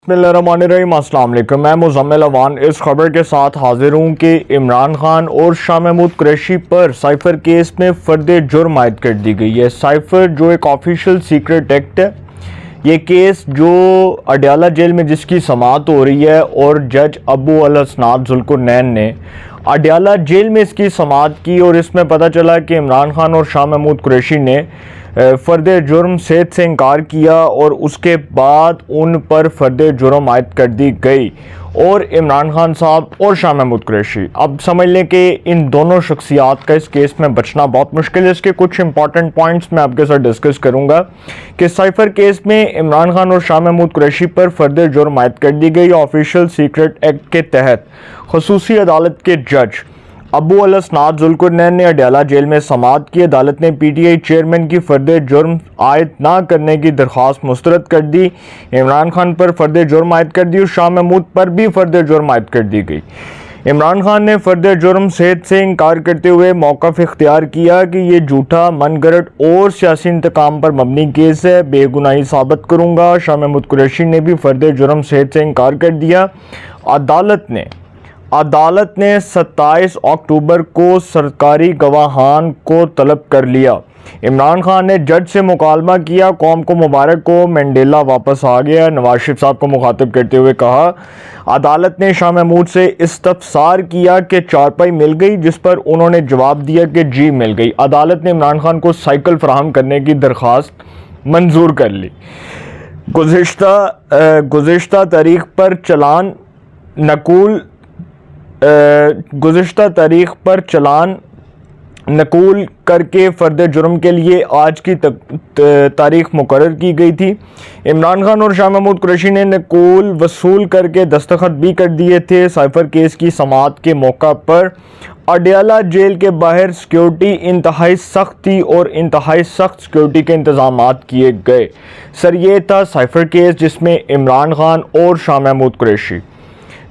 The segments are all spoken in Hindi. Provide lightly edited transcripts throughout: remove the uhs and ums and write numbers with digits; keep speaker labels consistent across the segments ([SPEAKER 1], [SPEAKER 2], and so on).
[SPEAKER 1] बिस्मिल्लाहिर्रहमानिर्रहीम। अस्सलाम वालेकुम। मैं मुज़म्मिल अवान इस खबर के साथ हाजिर हूँ कि इमरान खान और शाह महमूद कुरैशी पर साइफ़र केस में फ़र्द जुर्म आयद कर दी गई है। साइफ़र जो एक ऑफिशियल सीक्रेट एक्ट है, ये केस जो अडयाला जेल में जिसकी समाअत हो रही है और जज अबू अल हसनात जुल्कुरनैन ने अडयाला जेल में इसकी समाअत की और इसमें पता चला कि इमरान खान और शाह महमूद कुरैशी ने फ़र्द जुर्म सेहत से इनकार किया और उसके बाद उन पर फ़र्द जुर्म आयद कर दी गई और इमरान खान साहब और शाह महमूद कुरैशी अब समझ लें कि इन दोनों शख्सियात का इस केस में बचना बहुत मुश्किल है। इसके कुछ इंपॉर्टेंट पॉइंट्स मैं आपके साथ डिस्कस करूंगा कि साइफ़र केस में इमरान खान और शाह महमूद कुरैशी पर फ़र्द जुर्म आयद कर दी गई। ऑफिशियल सीक्रेट एक्ट के तहत खसूसी अदालत के जज अबू अल हसनात जुल्कुरनैन ने अडयाला जेल में समाअत की। अदालत ने पीटीआई चेयरमैन की फ़र्द जुर्म आयद ना करने की दरख्वास्त मुस्तरद कर दी। इमरान खान पर फ़र्द जुर्म आयद कर दी और शाह महमूद पर भी फ़र्द जुर्म आयद कर दी गई। इमरान खान ने फ़र्द जुर्म सेहत से इनकार करते हुए मौक़िफ़ इख्तियार किया कि ये झूठा, मनगढ़ंत और सियासी इंतकाम पर मबनी केस है, बेगुनाही साबित करूँगा। शाह महमूद कुरैशी ने भी फ़र्द जुर्म सेहत से इनकार कर दिया। अदालत ने 27 अक्टूबर को सरकारी गवाहान को तलब कर लिया। इमरान खान ने जज से मुकालमा किया, कौम को मुबारक हो, मंडेला वापस आ गया। नवाज शरीफ साहब को मुखातिब करते हुए कहा, अदालत ने शाह महमूद से इस्तफसार किया कि चारपाई मिल गई, जिस पर उन्होंने जवाब दिया कि जी मिल गई। अदालत ने इमरान खान को साइकिल फराहम करने की दरख्वास्त मंजूर कर ली। गुज़िश्ता तारीख पर चलान नकूल करके फ़र्द जुर्म के लिए आज की तारीख मुकर्रर की गई थी। इमरान खान और शाह महमूद कुरैशी ने नकूल वसूल करके दस्तखत भी कर दिए थे। साइफ़र केस की समाअत के मौका पर अडयाला जेल के बाहर सिक्योरिटी इंतहाई सख्त थी और इंतहाई सख्त सिक्योरिटी के इंतजाम किए गए। सर ये था साइफ़र केस जिसमें इमरान खान और शाह महमूद कुरैशी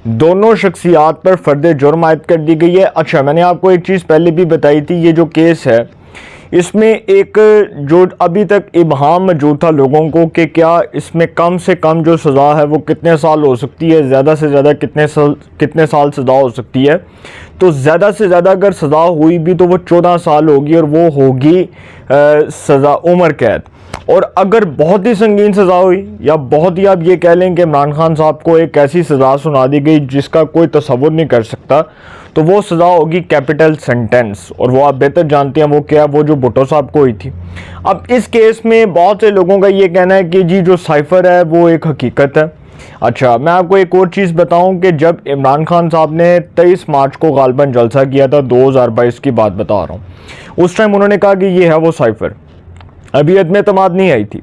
[SPEAKER 1] दोनों शख्सियात पर फ़र्द जुर्म आयद कर दी गई है। अच्छा, मैंने आपको एक चीज़ पहले भी बताई थी, ये जो केस है इसमें एक जो अभी तक इबहाम मौजूद था लोगों को कि क्या इसमें कम से कम जो सज़ा है वो कितने साल हो सकती है, ज़्यादा से ज़्यादा कितने साल सज़ा हो सकती है। तो ज़्यादा से ज़्यादा अगर सज़ा हुई भी तो वो 14 साल होगी और वो होगी सज़ा उम्र कैद। और अगर बहुत ही संगीन सज़ा हुई या बहुत ही आप ये कह लें कि इमरान खान साहब को एक ऐसी सज़ा सुना दी गई जिसका कोई तसव्वुर नहीं कर सकता, तो वो सज़ा होगी कैपिटल सेंटेंस। और वो आप बेहतर जानते हैं वो क्या, वो जो भुट्टो साहब को हुई थी। अब इस केस में बहुत से लोगों का ये कहना है कि जी जो साइफ़र है वो एक हकीकत है। अच्छा, मैं आपको एक और चीज़ बताऊं कि जब इमरान खान साहब ने 23 मार्च को गालबन जलसा किया था, 2022 की बात बता रहा हूँ, उस टाइम उन्होंने कहा कि ये है वो साइफ़र, अभी अदम एतमाद नहीं आई थी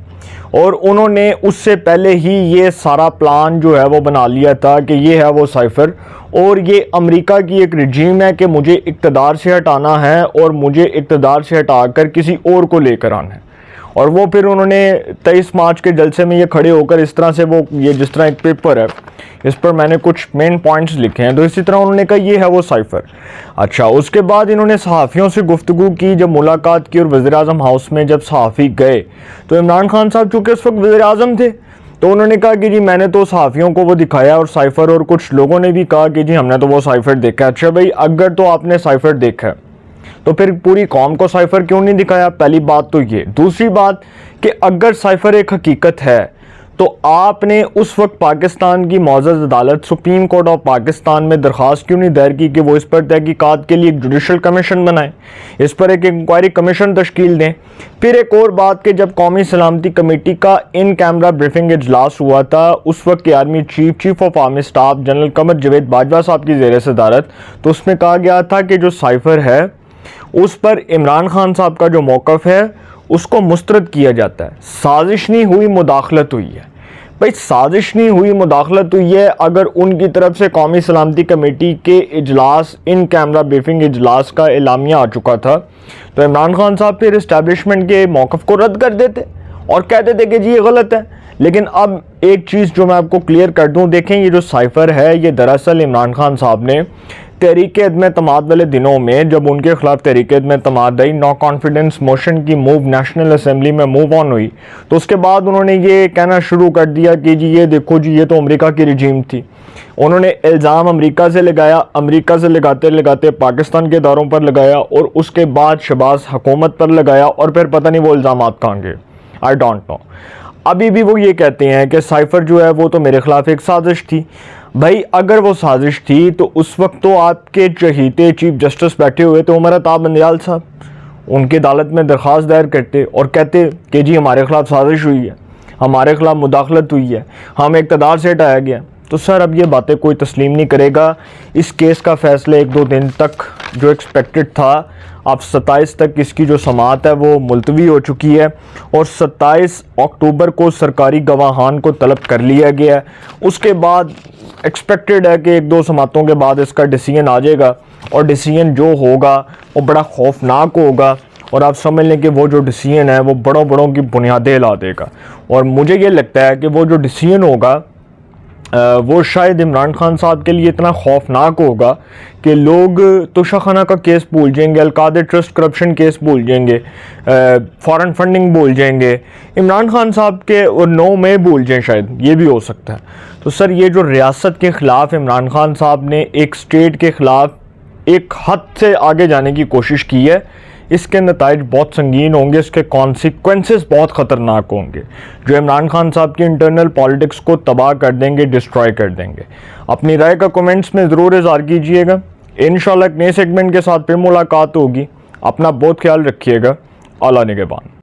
[SPEAKER 1] और उन्होंने उससे पहले ही ये सारा प्लान जो है वो बना लिया था कि ये है वो साइफ़र और ये अमेरिका की एक रजीम है कि मुझे इक़्तिदार से हटाना है और मुझे इक़्तिदार से हटाकर किसी और को लेकर आना है। और वो फिर उन्होंने 23 मार्च के जलसे में ये खड़े होकर इस तरह से वो ये जिस तरह एक पेपर है इस पर मैंने कुछ मेन पॉइंट्स लिखे हैं, तो इसी तरह उन्होंने कहा ये है वो साइफ़र। अच्छा, उसके बाद इन्होंने सहाफ़ियों से गुफ्तगू की, जब मुलाकात की और वज़ीर-ए-आज़म हाउस में जब सहाफ़ी गए तो इमरान खान साहब चूँकि उस वक्त वज़ीर-ए-आज़म थे तो उन्होंने कहा कि जी मैंने तो सहाफ़ियों को वो दिखाया और साइफ़र, और कुछ लोगों ने भी कहा कि जी हमने तो वो साइफ़र देखा। अच्छा भाई, अगर तो आपने साइफ़र देखा है तो फिर पूरी कौम को साइफ़र क्यों नहीं दिखाया? पहली बात तो ये। दूसरी बात कि अगर साइफ़र एक हकीकत है तो आपने उस वक्त पाकिस्तान की मौजूद अदालत सुप्रीम कोर्ट ऑफ पाकिस्तान में दरख्वास्त क्यों नहीं दायर की कि वो इस पर तहकीकात के लिए एक जुडिशल कमीशन बनाए, इस पर एक इंक्वायरी कमीशन तश्कील दें। फिर एक और बात कि जब कौमी सलामती कमेटी का इन कैमरा ब्रीफिंग इजलास हुआ था, उस वक्त के army chief of army staff general Qamar Javed Bajwa साहब की ज़ेर सदारत, तो उसमें कहा गया था कि जो साइफ़र है उस पर इमरान खान साहब का जो मौक़िफ़ है उसको मुस्तरद किया जाता है। साजिश नहीं हुई, मुदाखलत हुई है। भाई साजिश नहीं हुई, मुदाखलत हुई है। अगर उनकी तरफ से कौमी सलामती कमेटी के इजलास इन कैमरा ब्रीफिंग इजलास का एलामिया आ चुका था तो इमरान खान साहब फिर इस्टेब्लिशमेंट के मौक़िफ़ को रद्द कर देते और कहते थे कि जी ये गलत है। लेकिन अब एक चीज़ जो मैं आपको क्लियर कर दूं, देखें ये जो साइफ़र है ये दरअसल इमरान खान साहब ने तहरीक अदम एतमाद वाले दिनों में जब उनके खिलाफ तहरीक अदम एतमाद आई, नो कॉन्फिडेंस मोशन की मूव नेशनल असेंबली में मूव ऑन हुई, तो उसके बाद उन्होंने ये कहना शुरू कर दिया कि जी ये देखो जी ये तो अमेरिका की रिजीम थी। उन्होंने इल्ज़ाम अमेरिका से लगाया, अमेरिका से लगाते लगाते पाकिस्तान के इदारों पर लगाया और उसके बाद शहबाज हुकूमत पर लगाया और फिर पता नहीं वो इल्ज़ाम कहाँ गए, आई डोंट नो। अभी भी वो ये कहते हैं कि साइफर जो है वो तो मेरे खिलाफ एक साजिश थी। भाई अगर वो साजिश थी तो उस वक्त तो आपके चहीते चीफ जस्टिस बैठे हुए थे उमर अताब बंदयाल साहब, उनकी अदालत में दरख्वास्त दायर करते और कहते कि जी हमारे खिलाफ साजिश हुई है, हमारे खिलाफ मुदाखलत हुई है, हम इक़्तिदार से हटाया गया। तो सर अब ये बातें कोई तस्लीम नहीं करेगा। इस केस का फैसला 1-2 दिन तक जो एक्सपेक्टेड था, अब 27 तक इसकी जो समाअत है वो मुलतवी हो चुकी है और 27 अक्टूबर को सरकारी गवाहान को तलब कर लिया गया है। उसके बाद एक्सपेक्टेड है कि 1-2 समातों के बाद इसका डिसीजन आ जाएगा और डिसीजन जो होगा वो बड़ा खौफनाक होगा और आप समझ लें कि वो जो डिसीजन है वो बड़ों बड़ों की बुनियादें ला देगा। और मुझे ये लगता है कि वो जो डिसीजन होगा वो शायद इमरान खान साहब के लिए इतना खौफनाक होगा कि लोग तोशाखाना का केस भूल जाएंगे, अलकायदा ट्रस्ट करप्शन केस भूल जाएंगे, फॉरेन फंडिंग भूल जाएंगे, इमरान खान साहब के और 9 मई भूल जाएं, शायद ये भी हो सकता है। तो सर ये जो रियासत के ख़िलाफ़ इमरान खान साहब ने एक स्टेट के ख़िलाफ़ एक हद से आगे जाने की कोशिश की है, इसके नताइज बहुत संगीन होंगे, इसके कॉन्सिक्वेंसेस बहुत ख़तरनाक होंगे जो इमरान खान साहब की इंटरनल पॉलिटिक्स को तबाह कर देंगे, डिस्ट्रॉय कर देंगे। अपनी राय का कमेंट्स में ज़रूर इज़हार कीजिएगा। इंशाल्लाह एक नए सेगमेंट के साथ फिर मुलाकात होगी। अपना बहुत ख्याल रखिएगा। आला निगहबान।